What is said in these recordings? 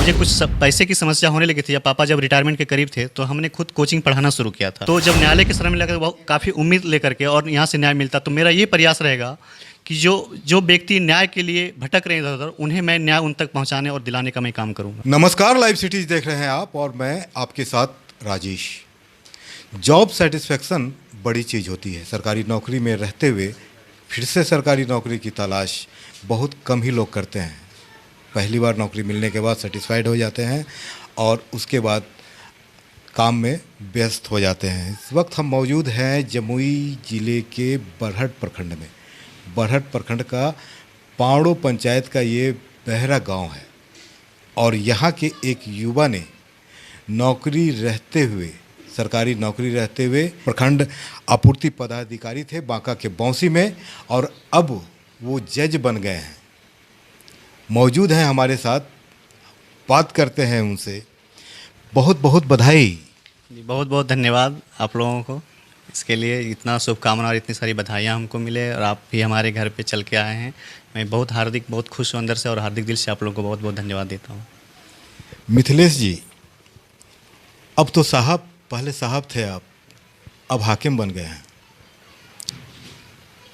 मुझे कुछ पैसे की समस्या होने लगी थी। या पापा जब रिटायरमेंट के करीब थे तो हमने खुद कोचिंग पढ़ाना शुरू किया था। तो जब न्यायालय के शरण में लगा बहुत काफ़ी उम्मीद लेकर के और यहाँ से न्याय मिलता, तो मेरा ये प्रयास रहेगा कि जो व्यक्ति न्याय के लिए भटक रहे हैं इधर उधर, उन्हें मैं न्याय उन तक पहुँचाने और दिलाने का मैं काम करूँगा। नमस्कार, लाइव सिटीज देख रहे हैं आप और मैं आपके साथ राजेश। जॉब सेटिस्फेक्शन बड़ी चीज़ होती है। सरकारी नौकरी में रहते हुए फिर से सरकारी नौकरी की तलाश बहुत कम ही लोग करते हैं। पहली बार नौकरी मिलने के बाद सेटिस्फाइड हो जाते हैं और उसके बाद काम में व्यस्त हो जाते हैं। इस वक्त हम मौजूद हैं जमुई ज़िले के बरहट प्रखंड में। बरहट प्रखंड का पांड़ो पंचायत का ये बहरा गांव है और यहाँ के एक युवा ने नौकरी रहते हुए, सरकारी नौकरी रहते हुए प्रखंड आपूर्ति पदाधिकारी थे बांका के बौंसी में, और अब वो जज बन गए हैं। मौजूद हैं हमारे साथ, बात करते हैं उनसे। बहुत बहुत बधाई। बहुत बहुत धन्यवाद आप लोगों को इसके लिए, इतना शुभकामना और इतनी सारी बधाइयाँ हमको मिले और आप भी हमारे घर पे चल के आए हैं। मैं बहुत खुश हूँ अंदर से और हार्दिक दिल से आप लोगों को बहुत बहुत धन्यवाद देता हूँ। मिथिलेश जी, अब तो साहब, पहले साहब थे आप, अब हाकिम बन गए हैं।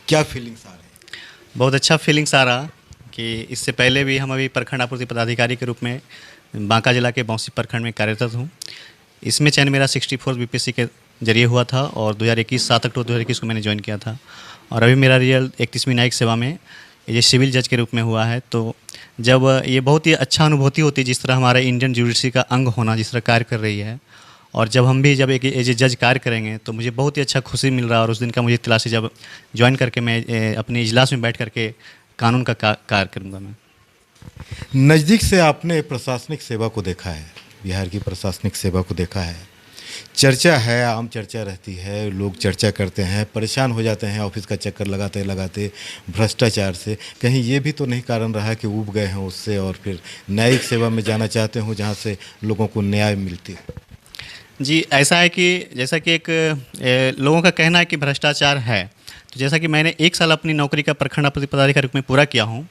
क्या फीलिंग्स आ रहे हैं? बहुत अच्छा फीलिंग्स आ रहा कि इससे पहले भी हम अभी प्रखंड आपूर्ति पदाधिकारी के रूप में बांका जिला के बौंसी प्रखंड में कार्यरत हूँ। इसमें चयन मेरा 64 बीपीएससी के जरिए हुआ था और 2021 7 अक्टूबर 2021 को मैंने ज्वाइन किया था। और अभी मेरा रियल 31वीं न्यायिक सेवा में ये सिविल जज के रूप में हुआ है। तो जब ये बहुत ही अच्छा अनुभूति होती है, जिस तरह हमारा इंडियन जुडिशरी का अंग होना जिस तरह कार्य कर रही है, और जब हम भी जब एक एज ए जज कार्य करेंगे तो मुझे बहुत ही अच्छा खुशी मिल रहा है। और उस दिन का मुझे इत्तला से जब ज्वाइन करके मैं अपने इजलास में बैठ करके कानून का कार्य करूँगा। मैं नज़दीक से आपने प्रशासनिक सेवा को देखा है, बिहार की प्रशासनिक सेवा को देखा है। चर्चा है, आम चर्चा रहती है, लोग चर्चा करते हैं, परेशान हो जाते हैं ऑफिस का चक्कर लगाते लगाते भ्रष्टाचार से। कहीं ये भी तो नहीं कारण रहा कि ऊब गए हैं उससे और फिर न्यायिक सेवा में जाना चाहते हो जहाँ से लोगों को न्याय मिलती है? जी, ऐसा है कि जैसा कि एक लोगों का कहना है कि भ्रष्टाचार है, तो जैसा कि मैंने 1 साल अपनी नौकरी का प्रखंड आपूर्ति पदाधिकारी में पूरा किया हूँ,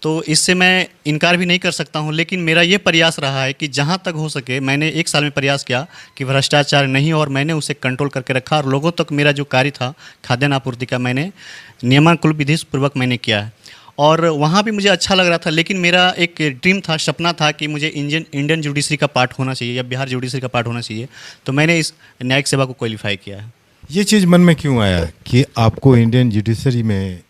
तो इससे मैं इनकार भी नहीं कर सकता हूँ। लेकिन मेरा ये प्रयास रहा है कि जहाँ तक हो सके मैंने 1 साल में प्रयास किया कि भ्रष्टाचार नहीं, और मैंने उसे कंट्रोल करके रखा। और लोगों तक मेरा जो कार्य था खाद्यान्न आपूर्ति का, मैंने नियमानुकूल विधि पूर्वक मैंने किया है और वहाँ भी मुझे अच्छा लग रहा था। लेकिन मेरा एक ड्रीम था, सपना था कि मुझे इंडियन जुडिशरी का पार्ट होना चाहिए या बिहार जुडिशरी का पार्ट होना चाहिए। तो मैंने इस न्यायिक सेवा को क्वालिफाई किया है। ये चीज़ मन में क्यों आया कि आपको इंडियन जुडिशरी में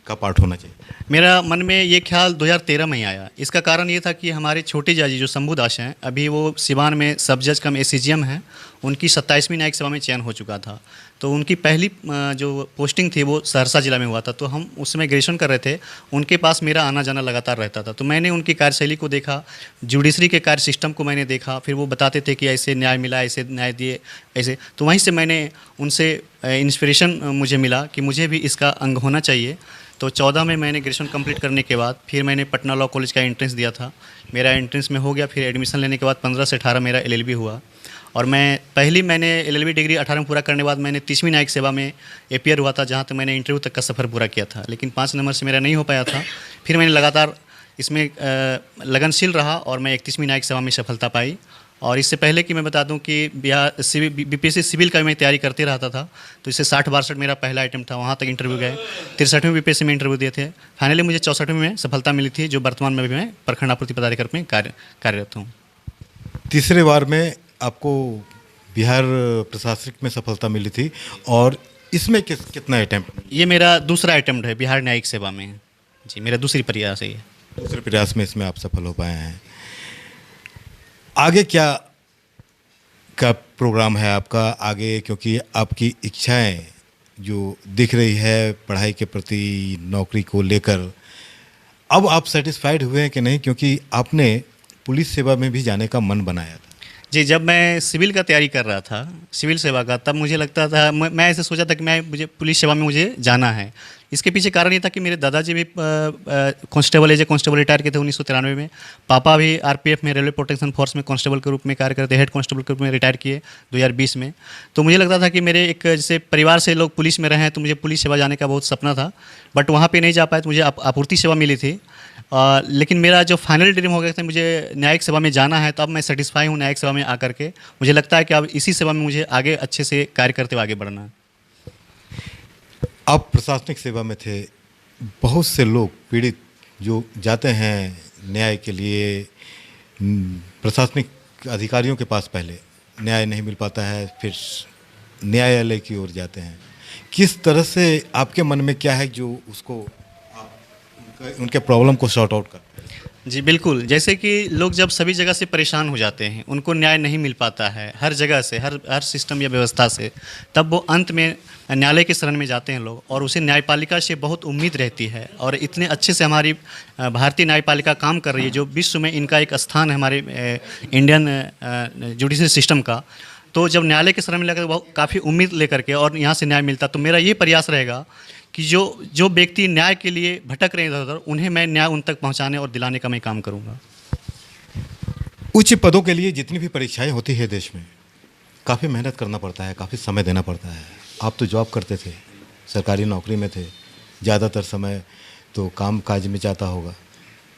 का पार्ट होना चाहिए? मेरा मन में ये ख्याल 2013 में ही आया। इसका कारण ये था कि हमारे छोटे जज जो शंभू दास हैं, अभी वो सिवान में सब जज कम एसीजीएम हैं, उनकी 27वीं न्यायिक सेवा में चयन हो चुका था। तो उनकी पहली जो पोस्टिंग थी वो सहरसा जिला में हुआ था। तो हम उस समय ग्रेजुएशन कर रहे थे, उनके पास मेरा आना जाना लगातार रहता था। तो मैंने उनकी कार्यशैली को देखा, जुडिशरी के कार्य सिस्टम को मैंने देखा। फिर वो बताते थे कि ऐसे न्याय मिला, ऐसे न्याय दिए, ऐसे। तो वहीं से मैंने उनसे इंस्पिरेशन मुझे मिला कि मुझे भी इसका अंग होना चाहिए। तो 14 में मैंने ग्रेजुएशन कंप्लीट करने के बाद फिर मैंने पटना लॉ कॉलेज का एंट्रेंस दिया था। मेरा एंट्रेंस में हो गया। फिर एडमिशन लेने के बाद 15 से 18 मेरा एलएलबी हुआ। और मैंने एलएलबी डिग्री 18 में पूरा करने के बाद मैंने 30वीं न्यायिक सेवा में एपीआर हुआ था, जहाँ तक मैंने इंटरव्यू तक का सफ़र पूरा किया था। लेकिन 5 नंबर से मेरा नहीं हो पाया था। फिर मैंने लगातार इसमें लगनशील रहा और मैं 31वीं न्यायिक सेवा में सफलता पाई। और इससे पहले कि मैं बता दूं कि बिहार बीपीएससी सिविल का मैं तैयारी करते रहता था, तो इससे 60-62 मेरा पहला आइटम था। वहाँ तक इंटरव्यू गए, 63वीं बीपीएससी में इंटरव्यू दिए थे। फाइनली मुझे 64वीं में सफलता मिली थी, जो वर्तमान में भी मैं प्रखंड आपूर्ति पदाधिकारी में कार्यरत हूँ। तीसरे बार में आपको बिहार प्रशासनिक में सफलता मिली थी और इसमें कितना अटैम्प्ट? ये मेरा दूसरा अटैम्प्ट है बिहार न्यायिक सेवा में। जी, मेरा दूसरी प्रयास है ये। दूसरे प्रयास में इसमें आप सफल हो पाए हैं। आगे क्या का प्रोग्राम है आपका आगे, क्योंकि आपकी इच्छाएं जो दिख रही है पढ़ाई के प्रति, नौकरी को लेकर, अब आप सेटिस्फाइड हुए हैं कि नहीं? क्योंकि आपने पुलिस सेवा में भी जाने का मन बनाया था। जी, जब मैं सिविल का तैयारी कर रहा था, सिविल सेवा का, तब मुझे लगता था, मैं ऐसे सोचा था कि मुझे पुलिस सेवा में मुझे जाना है। इसके पीछे कारण ये था कि मेरे दादाजी भी constable as a constable retire किए थे 1993 में। पापा भी आरपीएफ में, रेलवे प्रोटेक्शन फोर्स में कांस्टेबल के रूप में कार्य करते, हेड कांस्टेबल के रूप में रिटायर किए 2020 में। तो मुझे लगता था कि मेरे एक जैसे परिवार से लोग पुलिस में रहे हैं, तो मुझे पुलिस सेवा जाने का बहुत सपना था। बट वहाँ पर नहीं जा पाए, तो मुझे आपूर्ति सेवा मिली थी लेकिन मेरा जो फाइनल ड्रीम हो गया था मुझे न्यायिक सेवा में जाना है, तो अब मैं सेटिस्फाई हूँ न्यायिक सेवा में आकर के। मुझे लगता है कि अब इसी सेवा में मुझे आगे अच्छे से कार्य करते हुए आगे बढ़ना है। आप प्रशासनिक सेवा में थे, बहुत से लोग पीड़ित जो जाते हैं न्याय के लिए प्रशासनिक अधिकारियों के पास, पहले न्याय नहीं मिल पाता है, फिर न्यायालय की ओर जाते हैं। किस तरह से आपके मन में क्या है जो उसको आप उनके प्रॉब्लम को सॉर्ट आउट करते हैं? जी बिल्कुल, जैसे कि लोग जब सभी जगह से परेशान हो जाते हैं, उनको न्याय नहीं मिल पाता है हर जगह से, हर सिस्टम या व्यवस्था से, तब वो अंत में न्यायालय के शरण में जाते हैं लोग, और उसे न्यायपालिका से बहुत उम्मीद रहती है। और इतने अच्छे से हमारी भारतीय न्यायपालिका काम कर रही है, जो विश्व में इनका एक स्थान है हमारे इंडियन जुडिशल सिस्टम का। तो जब न्यायालय के शरण में लगा, वो काफ़ी उम्मीद लेकर के और यहाँ से न्याय मिलता, तो मेरा ये प्रयास रहेगा कि जो व्यक्ति न्याय के लिए भटक रहे हैं इधर उधर, उन्हें मैं न्याय उन तक पहुँचाने और दिलाने का मैं काम करूँगा। उच्च पदों के लिए जितनी भी परीक्षाएं होती है देश में, काफ़ी मेहनत करना पड़ता है, काफ़ी समय देना पड़ता है। आप तो जॉब करते थे, सरकारी नौकरी में थे, ज़्यादातर समय तो काम काज में जाता होगा,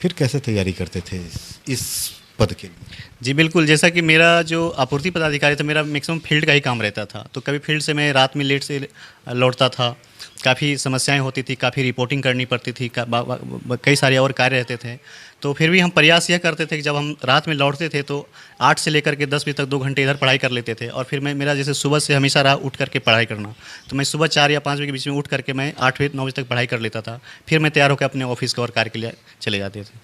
फिर कैसे तैयारी करते थे इस पद के लिए? जी बिल्कुल, जैसा कि मेरा जो आपूर्ति पदाधिकारी था, मेरा मैक्सिमम फील्ड का ही काम रहता था, तो कभी फील्ड से मैं रात में लेट से लौटता था, काफ़ी समस्याएं होती थी, काफ़ी रिपोर्टिंग करनी पड़ती थी, कई सारे और कार्य रहते थे। तो फिर भी हम प्रयास यह करते थे कि जब हम रात में लौटते थे तो 8 से लेकर के 10 बजे तक 2 घंटे इधर पढ़ाई कर लेते थे। और फिर मेरा जैसे सुबह से हमेशा रहा उठ करके पढ़ाई करना, तो मैं सुबह 4 या 5 बजे के बीच में उठ करके मैं 8 बजे 9 बजे तक पढ़ाई कर लेता था। फिर मैं तैयार होकर अपने ऑफिस के और कार्य के लिए चले जाते थे।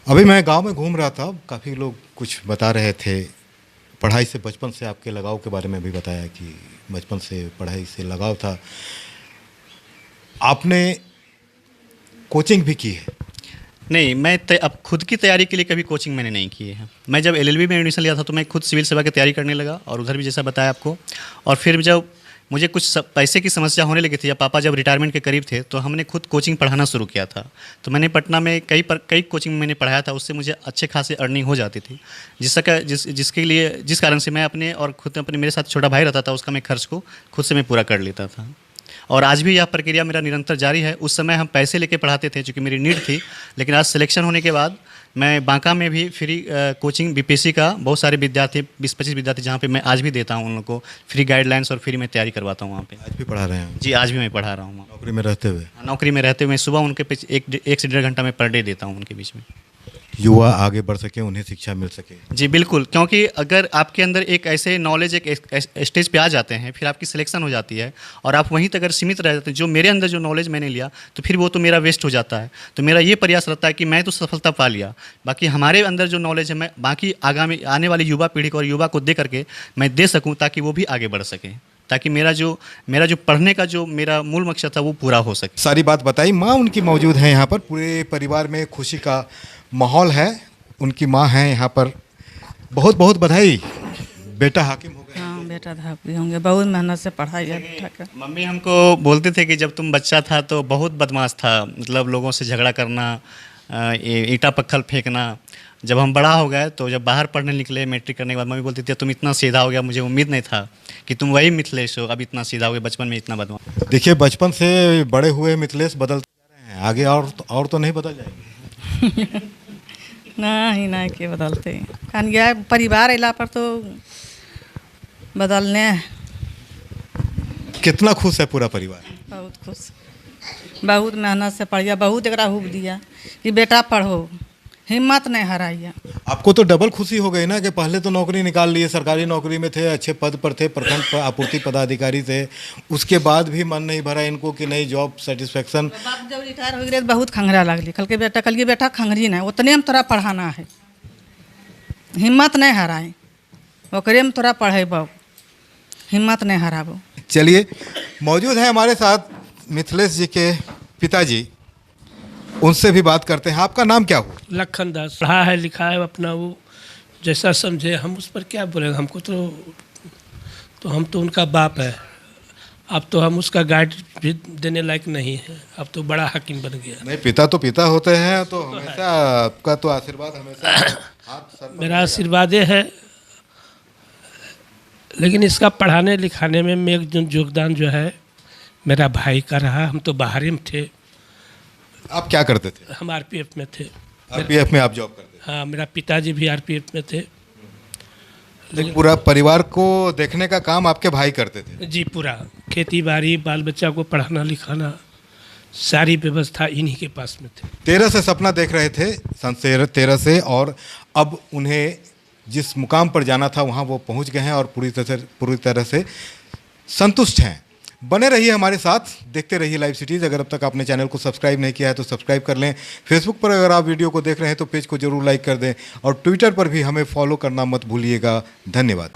अभी मैं गांव में घूम रहा था, काफ़ी लोग कुछ बता रहे थे, पढ़ाई से बचपन से आपके लगाव के बारे में भी बताया कि बचपन से पढ़ाई से लगाव था। आपने कोचिंग भी की है? नहीं, मैं अब खुद की तैयारी के लिए कभी कोचिंग मैंने नहीं की है। मैं जब एलएलबी में एडमिशन लिया था तो मैं खुद सिविल सेवा की तैयारी करने लगा, और उधर भी जैसा बताया आपको। और फिर जब मुझे कुछ पैसे की समस्या होने लगी थी, या पापा जब रिटायरमेंट के करीब थे, तो हमने खुद कोचिंग पढ़ाना शुरू किया था। तो मैंने पटना में कई कोचिंग में मैंने पढ़ाया था, उससे मुझे अच्छे खासे अर्निंग हो जाती थी, जिस कारण से मैं अपने और खुद अपने मेरे साथ छोटा भाई रहता था, उसका मैं खर्च को खुद से मैं पूरा कर लेता था। और आज भी यह प्रक्रिया मेरा निरंतर जारी है। उस समय हम पैसे लेके पढ़ाते थे क्योंकि मेरी नीड थी, लेकिन आज सिलेक्शन होने के बाद मैं बांका में भी फ्री कोचिंग बीपीएससी का बहुत सारे विद्यार्थी 20-25 विद्यार्थी जहाँ पे मैं आज भी देता हूँ उन लोगों को फ्री गाइडलाइंस, और फ्री मैं तैयारी करवाता हूँ वहाँ पे। आज भी पढ़ा रहे हैं? जी, आज भी मैं पढ़ा रहा हूँ वहाँ। नौकरी में रहते हुए? नौकरी में रहते हुए मैं सुबह उनके पे 1 से 1.5 घंटा मैं पर डे देता हूँ उनके बीच में। युवा आगे बढ़ सके, उन्हें शिक्षा मिल सके। जी बिल्कुल, क्योंकि अगर आपके अंदर एक ऐसे नॉलेज एक स्टेज पे आ जाते हैं, फिर आपकी सिलेक्शन हो जाती है, और आप वहीं तक अगर सीमित रह जाते हैं, जो मेरे अंदर जो नॉलेज मैंने लिया, तो फिर वो तो मेरा वेस्ट हो जाता है। तो मेरा ये प्रयास रहता है कि मैं तो सफलता पा लिया, बाकी हमारे अंदर जो नॉलेज है मैं बाकी आगामी आने वाली युवा पीढ़ी को और युवा को दे करके मैं दे सकूँ, ताकि वो भी आगे बढ़ सकें, ताकि मेरा जो पढ़ने का जो मेरा मूल मकसद था वो पूरा हो सके। सारी बात बताई। माँ उनकी मौजूद है यहाँ पर, पूरे परिवार में खुशी का माहौल है। उनकी माँ हैं यहाँ पर। बहुत बहुत बधाई, बेटा हाकिम हो गए। हाँ, बेटा हाकिम होंगे, बहुत मेहनत से पढ़ाई है बेटा का। मम्मी हमको बोलते थे कि जब तुम बच्चा था तो बहुत बदमाश था, मतलब लोगों से झगड़ा करना, ईंटा पत्थर फेंकना। जब हम बड़ा हो गए, तो जब बाहर पढ़ने निकले मैट्रिक करने के बाद, मम्मी बोलती थी तुम इतना सीधा हो गया, मुझे उम्मीद नहीं था कि तुम वही मिथिलेश हो, अब इतना सीधा हो गया, बचपन में इतना बदमाश। देखिए, बचपन से बड़े हुए मिथिलेश बदलते जा रहे हैं, आगे और तो नहीं बदल जाएंगे? नहीं के बदलते खान गया परिवार अला पर तो बदलने। कितना खुश है पूरा परिवार? बहुत खुश, बहुत मेहनत से पढ़िया, बहुत एकरा हुब दिया कि बेटा पढ़ो, हिम्मत नहीं हराइया। आपको तो डबल खुशी हो गई ना कि पहले तो नौकरी निकाल लिए, सरकारी नौकरी में थे, अच्छे पद पर थे, प्रखंड आपूर्ति पदाधिकारी थे, उसके बाद भी मन नहीं भरा इनको कि नहीं जॉब सेटिस्फेक्शन। बाप जब रिटायर हो गए तो बहुत खंगरा लगली, कल के बेटा खंगरी नहीं, उतने में तोरा पढ़ाना है, हिम्मत नहीं हराए, ओकरे में तोरा पढ़ेबो, हिम्मत नहीं हराबो। चलिए, मौजूद है हमारे साथ मिथिलेश जी के पिताजी, उनसे भी बात करते हैं। आपका नाम क्या हुआ? लखन दास। पढ़ा है लिखा है, अपना वो जैसा समझे, हम उस पर क्या बोलेंगे। हमको तो हम तो उनका बाप है, अब तो हम उसका गाइड भी देने लायक नहीं है, अब तो बड़ा हाकिम बन गया। नहीं, पिता तो पिता होते हैं, तो हमेशा आपका तो आशीर्वाद हमेशा हाथ सर पर। मेरा आशीर्वाद है, लेकिन इसका पढ़ाने लिखाने में मेरा जो योगदान जो है मेरा भाई का रहा। हम तो बाहर में थे, आप क्या करते थे? हम आरपीएफ में थे। आरपीएफ में आप जॉब करते हाँ, मेरा पिताजी भी आरपीएफ में थे। थे? तो पूरा परिवार को देखने का काम आपके भाई करते थे? जी, पूरा खेती बाड़ी, बाल बच्चा को पढ़ाना लिखाना, सारी व्यवस्था इन्हीं के पास में थे। 13 से सपना देख रहे थे, सन 13 से, और अब उन्हें जिस मुकाम पर जाना था वहाँ वो पहुँच गए हैं और पूरी तरह से संतुष्ट हैं। बने रहिए हमारे साथ, देखते रहिए लाइव सिटीज़। अगर अब तक आपने चैनल को सब्सक्राइब नहीं किया है तो सब्सक्राइब कर लें। फेसबुक पर अगर आप वीडियो को देख रहे हैं तो पेज को जरूर लाइक कर दें और ट्विटर पर भी हमें फॉलो करना मत भूलिएगा। धन्यवाद।